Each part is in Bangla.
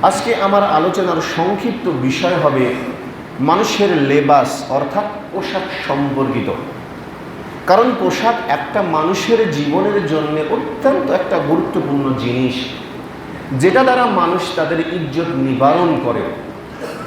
আজকে আমার আলোচনার সংক্ষিপ্ত বিষয় হবে মানুষের লেবাস অর্থাৎ পোশাক সম্পর্কিত। কারণ পোশাক একটা মানুষের জীবনের জন্য অত্যন্ত একটা গুরুত্বপূর্ণ জিনিস, যেটা দ্বারা মানুষ তাদের ইজ্জত নিবারণ করে।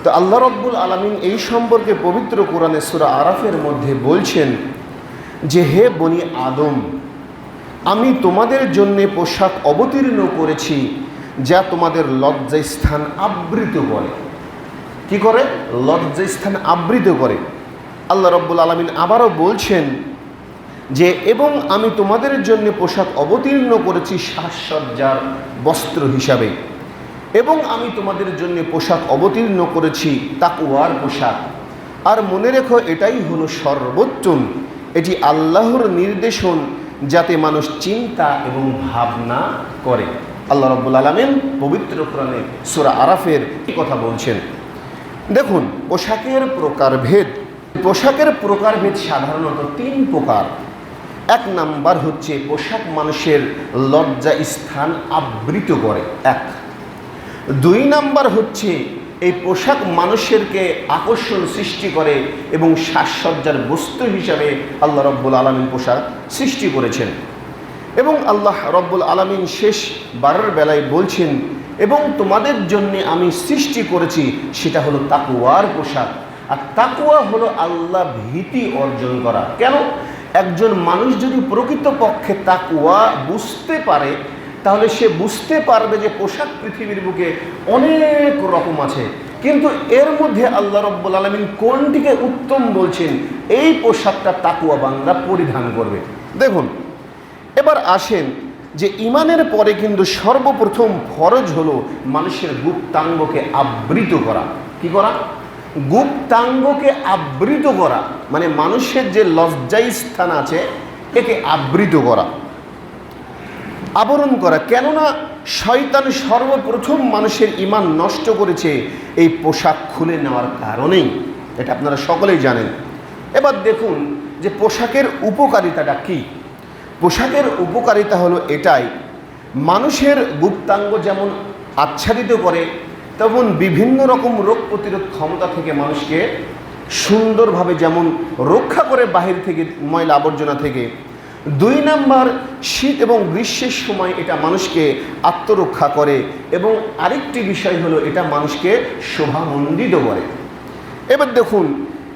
তো আল্লাহ রব্বুল আলামিন এই সম্পর্কে পবিত্র কোরআনে সূরা আরাফের মধ্যে বলছেন যে, হে বনি আদম, আমি তোমাদের জন্যে পোশাক অবতীর্ণ করেছি যা তোমাদের লজ্জাস্থান আবৃত করে। কি করে? লজ্জাস্থান আবৃত করে। আল্লাহ রব্বুল আলামিন আবারও বলছেন যে, এবং আমি তোমাদের জন্য পোশাক অবতীর্ণ করেছি সাজসজ্জার বস্ত্র হিসাবে, এবং আমি তোমাদের জন্য পোশাক অবতীর্ণ করেছি তাকওয়ার পোশাক। আর মনে রেখো, এটাই হলো সর্বোত্তম, এটি আল্লাহর নির্দেশন যাতে মানুষ চিন্তা এবং ভাবনা করে। আল্লাহ রব্বুল আলামিন পবিত্র কোরআনে সূরা আরাফের এই কথা বলছেন। দেখুন, পোশাকের প্রকারভেদ। পোশাকের প্রকারভেদ সাধারণত 3 প্রকার। 1 নাম্বার হচ্ছে পোশাক মানুষের লজ্জা স্থান আবৃত করে। 1। 2 নাম্বার হচ্ছে এই পোশাক মানুষেরকে আকর্ষণ সৃষ্টি করে এবং সাজসজ্জার বস্তু হিসাবে আল্লাহ রব্বুল আলামিন পোশাক সৃষ্টি করেছেন। এবং আল্লাহ রব্বুল আলামিন শেষ বারের বেলায় বলছেন, এবং তোমাদের জন্য আমি সৃষ্টি করেছি, সেটা হলো তাকওয়ার পোশাক। আর তাকওয়া হলো আল্লাহ ভীতি অর্জন করা। কেন? একজন মানুষ যদি প্রকৃতপক্ষে তাকওয়া বুঝতে পারে, তাহলে সে বুঝতে পারবে যে পোশাক পৃথিবীর বুকে অনেক রকম আছে, কিন্তু এর মধ্যে আল্লাহ রব্বুল আলামিন কোনটিকে উত্তম বলছেন? এই পোশাকটা তাকওয়া বান্দা পরিধান করবে। দেখুন, এবার আসেন যে ইমানের পরে কিন্তু সর্বপ্রথম ফরজ হলো মানুষের গুপ্তাঙ্গকে আবৃত করা। কি করা? গুপ্তাঙ্গকে আবৃত করা, মানে মানুষের যে লজ্জায় স্থান আছে একে আবৃত করা, আবরণ করা। কেননা শয়তান সর্বপ্রথম মানুষের ঈমান নষ্ট করেছে এই পোশাক খুলে নেওয়ার কারণেই। এটা আপনারা সকলেই জানেন। এবার দেখুন যে পোশাকের উপকারিতাটা কি। পোশাকের উপকারিতা হলো এটাই, মানুষের গুপ্তাঙ্গ যেমন আচ্ছাদিত করে, তেমন বিভিন্ন রকম রোগ প্রতিরোধ ক্ষমতা থেকে মানুষকে সুন্দরভাবে যেমন রক্ষা করে বাহির থেকে, ময়লা আবর্জনা থেকে। 2 নাম্বার, শীত এবং গ্রীষ্মের সময় এটা মানুষকে আত্মরক্ষা করে। এবং আরেকটি বিষয় হলো এটা মানুষকে শোভামণ্ডিত করে। এবার দেখুন,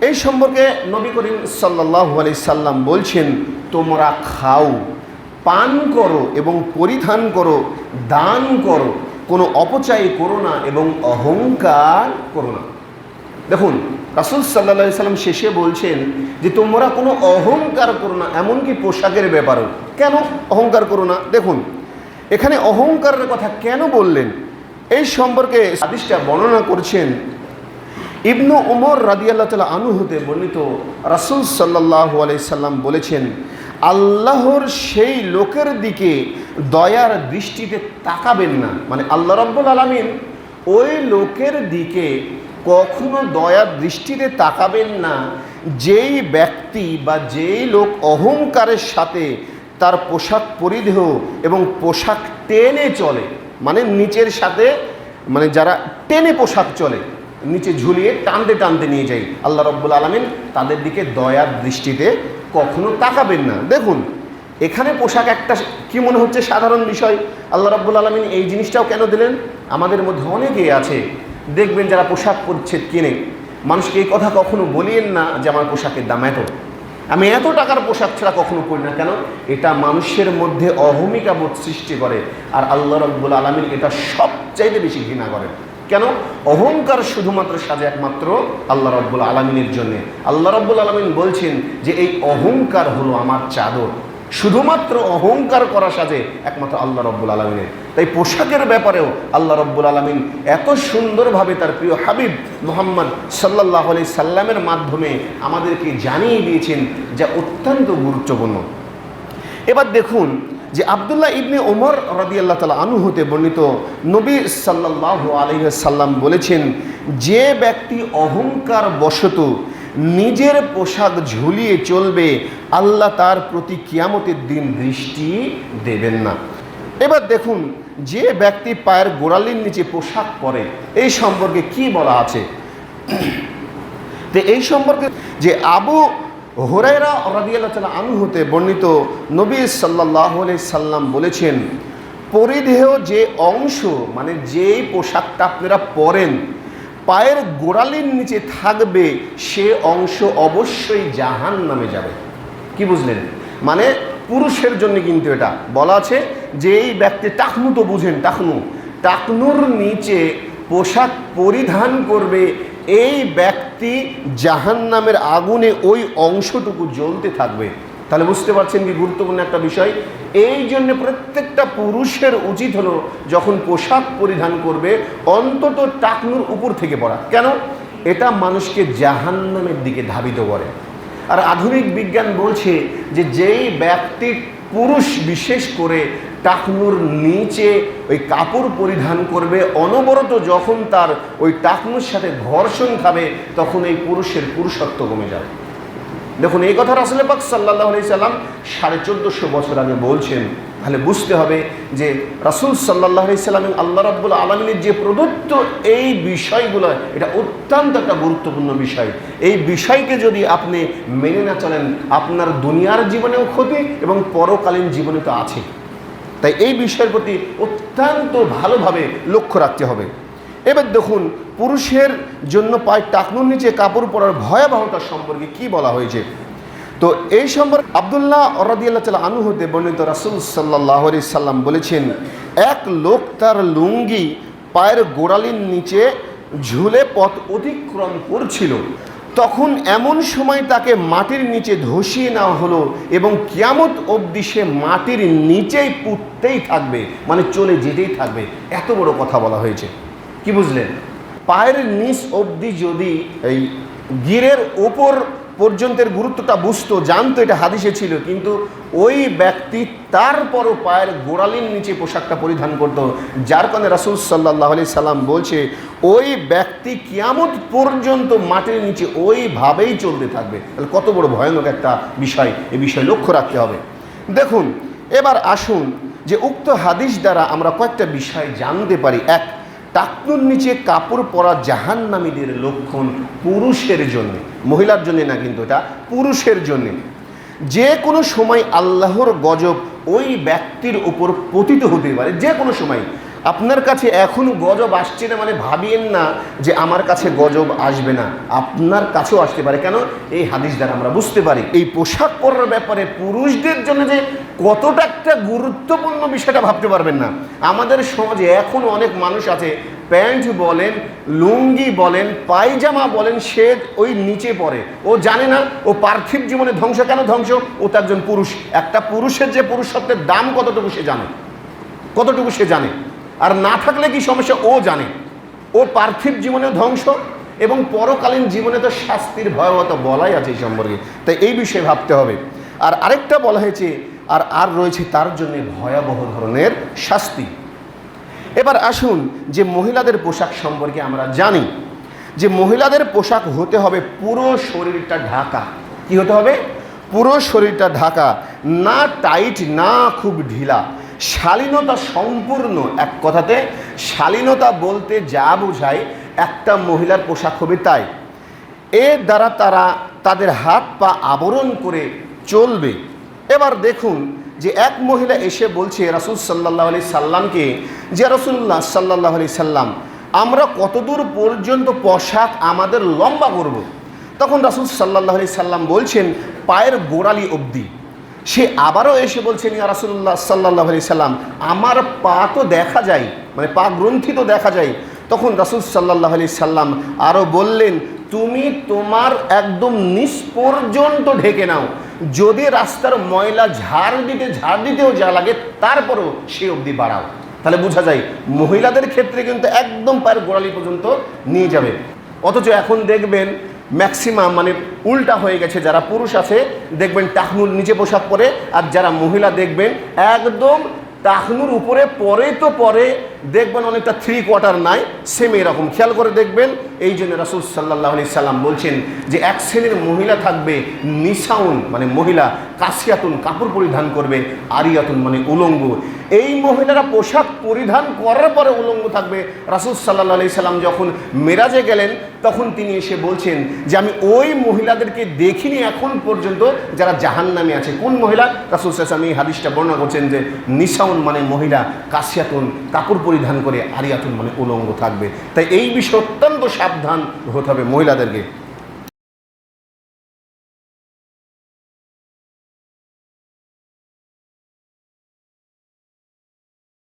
এই সম্পর্কে নবী করিম সাল্লাল্লাহু আলাইহি সাল্লাম বলছেন, তোমরা খাও, পান করো এবং পরিধান করো, দান করো, কোনো অপচয় করো না এবং অহংকার করো না। দেখুন, রাসূল সাল্লাল্লাহু আলাইহি সাল্লাম শেষে বলছেন যে তোমরা কোনো অহংকার করো না, এমনকি পোশাকের ব্যাপারেও। কেন অহংকার করো না? দেখুন, এখানে অহংকারের কথা কেন বললেন এই সম্পর্কে হাদিসটা বর্ণনা করছেন ইবনু উমর রাদিয়াল্লাহু তাআলা আনহু হতে বর্ণিত। রাসূল সাল্লাল্লাহু আলাইহি সাল্লাম বলেছেন, আল্লাহর সেই লোকের দিকে দয়ার দৃষ্টিতে তাকাবেন না। মানে আল্লাহ রাব্বুল আলামিন ওই লোকের দিকে কখনো দয়ার দৃষ্টিতে তাকাবেন না যেই ব্যক্তি বা যেই লোক অহংকারের সাথে তার পোশাক পরিধেয় এবং পোশাক টেনে চলে, মানে নিচের সাথে, মানে যারা টেনে পোশাক চলে, নিচে ঝুলিয়ে টানতে টানতে নিয়ে যায়, আল্লাহ রাব্বুল আলামিন তাদের দিকে দয়ার দৃষ্টিতে কখনো তাকাবেন না। দেখুন, এখানে পোশাক একটা কি মনে হচ্ছে সাধারণ বিষয়, আল্লাহ রাব্বুল আলামিন এই জিনিসটাও কেন দিলেন? আমাদের মধ্যে অনেকেই আছে, দেখবেন যারা পোশাক পরিচ্ছেদ কিনে, মানুষকে এই কথা কখনো বলিয়েন না যে আমার পোশাকের দাম এত, আমি এত টাকার পোশাক ছাড়া কখনো পরি না। কেন? এটা মানুষের মধ্যে অহমিকা বোধ সৃষ্টি করে, আর আল্লাহ রাব্বুল আলামিন এটা সবচাইতে বেশি ঘৃণা করেন। কেন? অহংকার শুধুমাত্র সাজে একমাত্র আল্লাহ রাব্বুল আলামিনের জন্য। আল্লাহ রাব্বুল আলামিন বলছেন যে এই অহংকার হলো আমার চাদর, শুধুমাত্র অহংকার করা সাজে একমাত্র আল্লাহ রাব্বুল আলামিনের। তাই পোশাকের ব্যাপারেও আল্লাহ রাব্বুল আলামিন এত সুন্দরভাবে তার প্রিয় হাবিব মুহাম্মদ সাল্লাল্লাহু আলাইহি সাল্লামের মাধ্যমে আমাদেরকে জানিয়ে দিয়েছেন, যা অত্যন্ত গুরুত্বপূর্ণ। এবার দেখুন যে আব্দুল্লাহ ইবনে ওমর রাদিয়াল্লাহু তাআলা আনহু হতে বর্ণিত, নবী সাল্লাল্লাহু আলাইহি সাল্লাম বলেছেন, যে ব্যক্তি অহংকার বশত নিজের পোশাক ঝুলিয়ে চলবে, আল্লাহ তার প্রতি কিয়ামতের দিন দৃষ্টি দেবেন না। এবার দেখুন যে ব্যক্তি পায়ের গোড়ালির নিচে পোশাক পরে এই সম্পর্কে কি বলা আছে? তো এই সম্পর্কে যে আবু হুরায়রা রাদিয়াল্লাহু তাআলা আনহু হতে বর্ণিত, নবী সাল্লাল্লাহু আলাইহি সাল্লাম বলেছেন, পরিধেয় যে অংশ মানে যেই পোশাকটা আপনারা পরেন পায়ের গোড়ালির নিচে থাকবে সে অংশ অবশ্যই জাহান্নামে যাবে। কি বুঝলেন? মানে পুরুষের জন্য কিন্তু এটা বলা আছে যে এই ব্যক্তি, টাকনু তো বুঝেন, টাকনুর নিচে পোশাক পরিধান করবে, এই ব্যক্তি জাহান্নামের আগুনে ওই অংশটুকু জ্বলতে থাকবে। তাহলে বুঝতে পারছেন কি গুরুত্বপূর্ণ একটা বিষয়। এই জন্য প্রত্যেকটা পুরুষের উচিত হলো যখন পোশাক পরিধান করবে অন্তত টাকনুর উপর থেকে পরা। কেন? এটা মানুষকে জাহান্নামের দিকে ধাবিত করে। আর আধুনিক বিজ্ঞান বলছে যে যেই ব্যক্তি, পুরুষ বিশেষ করে, টাকনুর নিচে ওই কাপড় পরিধান করবে অনবরত, যখন তার ওই টাকনুর সাথে ঘর্ষণ খাবে তখন এই পুরুষের পুরুষত্ব কমে যাবে। দেখুন, এই কথা রাসূল পাক সাল্লাল্লাহু আলাইহি সাল্লাম 1450 বছর আগে বলছেন। তাহলে বুঝতে হবে যে রাসূল সাল্লাল্লাহু আলাইহি সাল্লাম আল্লাহ রাব্বুল আলামিনের যে প্রদত্ত এই বিষয়গুলো, এটা অত্যন্ত একটা গুরুত্বপূর্ণ বিষয়। এই বিষয়কে যদি আপনি মেনে না চলেন, আপনার দুনিয়ার জীবনেও ক্ষতি এবং পরকালীন জীবনে তো আছে। তাই এই বিষয়ের প্রতি অত্যন্ত ভালোভাবে লক্ষ্য রাখতে হবে। এবার দেখুন, পুরুষের জন্য পায়ের টাকনুর নিচে কাপড় পরার ভয়াবহতা সম্পর্কে কি বলা হয়েছে। তো এই সম্পর্কে আব্দুল্লাহ রাদিয়াল্লাহু তাআলা আনহু হতে বর্ণিত, রাসূল সাল্লাল্লাহু আলাইহি সাল্লাম বলেছেন, এক লোক তার লুঙ্গি পায়ের গোড়ালির নিচে ঝুলে পথ অতিক্রম করছিল। তখন এমন সময় তাকে মাটির নিচে ধসিয়ে নেওয়া হলো এবং কিয়ামত অবধি সে মাটির নিচেই পুঁততেই থাকবে, মানে চলে যেতেই থাকবে। এত বড় কথা বলা হয়েছে। কি বুঝলেন? পায়ের নিচ অবধি যদি এই গিরের ওপর পর্যন্তের গুরুত্বটা বুঝতো, জানতো, এটা হাদিসে ছিল, কিন্তু ওই ব্যক্তি তারপরও পায়ের গোড়ালির নিচে পোশাকটা পরিধান করত, যার কারণে রাসূল সাল্লাল্লাহু আলাইহি সাল্লাম বলছে ওই ব্যক্তি কিয়ামত পর্যন্ত মাটির নিচে ওইভাবেই চলতে থাকবে। তাহলে কত বড় ভয়ানক একটা বিষয়, এই বিষয়ে লক্ষ্য রাখতে হবে। দেখুন, এবার আসুন যে উক্ত হাদিস দ্বারা আমরা কয়েকটা বিষয় জানতে পারি। এক, টাকনুর নিচে কাপড় পরা জাহান্নামীদের লক্ষণ পুরুষের জন্য, মহিলার জন্য না, কিন্তু এটা পুরুষের জন্য। যে কোনো সময় আল্লাহর গজব ওই ব্যক্তির উপর পতিত হতে পারে, যে কোনো সময়। আপনার কাছে এখন গজব আসছে না মানে ভাবিয়েন না যে আমার কাছে গজব আসবে না, আপনার কাছেও আসতে পারে। কেন? এই হাদিস দ্বারা আমরা বুঝতে পারি এই পোশাক পরার ব্যাপারে পুরুষদের জন্য যে কতটা একটা গুরুত্বপূর্ণ বিষয়টা ভাবতে পারবেন না। আমাদের সমাজে এখন অনেক মানুষ আছে, প্যান্ট বলেন, লুঙ্গি বলেন, পায়জামা বলেন, সে ওই নিচে পড়ে। ও জানে না ও পার্থিব জীবনে ধ্বংস। কেন ধ্বংস? ও তো একজন পুরুষ। একটা পুরুষের যে পুরুষত্বের দাম কতটুকু সে জানে, কতটুকু সে জানে। আর না থাকলে কি সমস্যা ও জানে। ও পার্থিব জীবনে ধ্বংস এবং পরকালীন জীবনে তো শাস্তির ভয়াবহতা বলাই আছে এই সম্পর্কে। তাই এই বিষয়ে ভাবতে হবে। আর আরেকটা বলা হয়েছে, আর রয়েছে তার জন্য ভয়াবহ ধরনের শাস্তি। এবার আসুন যে মহিলাদের পোশাক সম্পর্কে আমরা জানি যে মহিলাদের পোশাক হতে হবে পুরো শরীরটা ঢাকা। কি হতে হবে? পুরো শরীরটা ঢাকা, না টাইট না খুব ঢিলা, শালীনতা সম্পূর্ণ। এক কথাতে শালীনতা বলতে যা বোঝায় একটা মহিলার পোশাক হবে তাই। এর দ্বারা তারা তাদের হাত পা আবরণ করে চলবে। এবার দেখুন যে এক মহিলা এসে বলছে রাসূল সাল্লাল্লাহু আলাইহি সাল্লামকে, যে রাসূলুল্লাহ সাল্লাল্লাহু আলাইহি সাল্লাম, আমরা কতদূর পর্যন্ত পোশাক আমাদের লম্বা করব? তখন রাসূল সাল্লাল্লাহু আলাইহি সাল্লাম বলছেন পায়ের গোড়ালি অবধি। সে আবারও এসে বলছেন, ইয়া রাসূলুল্লাহ সাল্লাল্লাহু আলাইহি সাল্লাম, আমার পা তো দেখা যায়, মানে পা গ্রন্থি তো দেখা যায়। তখন রাসূল সাল্লাল্লাহু আলাইহি সাল্লাম আরও বললেন, তুমি তোমার একদম নিচ পর্যন্ত ঢেকে নাও, যদি রাস্তার ময়লা ঝাড় দিতেও যা লাগে তারপরও সে অবধি বাড়াও। তাহলে বোঝা যায় মহিলাদের ক্ষেত্রে কিন্তু একদম পায়ের গোড়ালি পর্যন্ত নিয়ে যাবে। অথচ এখন দেখবেন ম্যাক্সিমাম মানে উল্টা হয়ে গেছে, যারা পুরুষ আছে দেখবেন টাকনুর নিচে পোশাক পরে, আর যারা মহিলা দেখবেন একদম টাকনুর উপরে পরে তো পরে দেখবেন অনেকটা 3/4 নাই, সেম এরকম খেয়াল করে দেখবেন। এই জন্য রাসূল সাল্লাল্লাহু আলাইহি সাল্লাম বলছেন যে এক শ্রেণীর মহিলা থাকবে, নিসাউন মানে মহিলা, কাসিয়াতুন কাপড় পরিধান করবে, আরিয়াতুন মানে উলঙ্গ। এই মহিলারা পোশাক পরিধান করার পরে উলঙ্গ থাকবে। রাসূল সাল্লাল্লাহু আলাইহি সাল্লাম যখন মেরাজে গেলেন তখন তিনি এসে বলছেন যে আমি ওই মহিলাদেরকে দেখিনি এখন পর্যন্ত যারা জাহান্নামে আছে। কোন মহিলা? রাসূল সাল্লাল্লাহু আলাইহি সাল্লাম এই হাদিসটা বর্ণনা করছেন যে নিসাউন মানে মহিলা, কাসিয়াতুন কাপড় পরিধান করে, আরিয়াতুন মানে উলঙ্গ থাকবে। তাই এই বিষয়ে অত্যন্ত সাবধান হতে হবে মহিলাদেরকে।